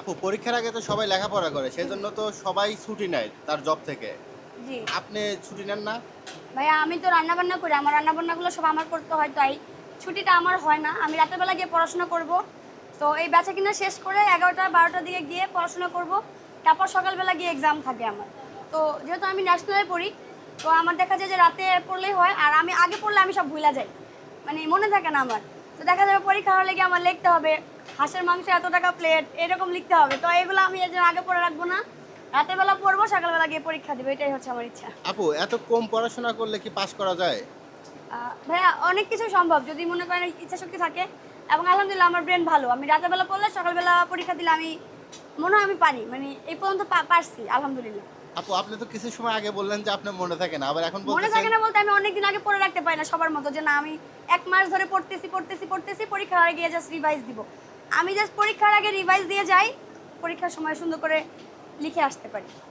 আপু পরীক্ষার আগে তো সবাই লেখাপড়া করে সেজন্য তো সবাই ছুটি নেয় তার জব থেকে। জি আপনি ছুটি নেন না? ভাইয়া, আমি তো রান্না বান্না করি, আমার রান্না বান্নাগুলো সব আমার করতে হয়, তাই ছুটিটা আমার হয় না। আমি রাতের বেলা গিয়ে পড়াশোনা করব। তো এই বেচা কিনা শেষ করে 11টা 12টার দিকে গিয়ে পড়াশোনা করব, তারপর সকালবেলা গিয়ে এক্সাম থাকে আমার। তো যেহেতু আমি ন্যাশনালে পড়ি, তো আমার দেখা যায় যে রাতে পড়লেই হয়, আর আমি আগে পড়লে আমি সব ভুলা যাই, মানে মনে থাকে না আমার। তো দেখা যাবে পরীক্ষা হলে গিয়ে আমার লিখতে হবে হাঁসের মাংস এত টাকা প্লেট, এরকম লিখতে হবে। তো এগুলো আমি এই জন্য আগে পড়ে রাখবো না, রাতের বেলা পড়বো, সকালবেলা গিয়ে পরীক্ষা দেবো, এটাই হচ্ছে আমার ইচ্ছা। আপু এত কম পড়াশোনা করলে কি পাশ করা যায়? ভাইয়া, অনেক কিছু সম্ভব যদি মনে করেন ইচ্ছা শক্তি থাকে, এবং আলহামদুলিল্লাহ আমার ব্রেন ভালো। আমি রাতের বেলা পড়লে সকালবেলা পরীক্ষা দিলে আমি মনে হয় আমি পারি, মানে এই পর্যন্ত পারছি আলহামদুলিল্লাহ। আপু আপনি তো কিছু সময় আগে বললেন যে আপনার মনে থাকে না, আবার এখন মনে বলতেছেন। থাকে না বলতে আমি অনেকদিন আগে পড়ে রাখতে পারি না সবার মতো, যে না আমি 1 মাস ধরে পড়তেছি পড়তেছি পড়তেছি, পরীক্ষার আগে গিয়ে জাস্ট রিভাইজ দিব। আমি জাস্ট পরীক্ষার আগে রিভাইজ দিয়ে যাই, পরীক্ষার সময় সুন্দর করে লিখে আসতে পারি।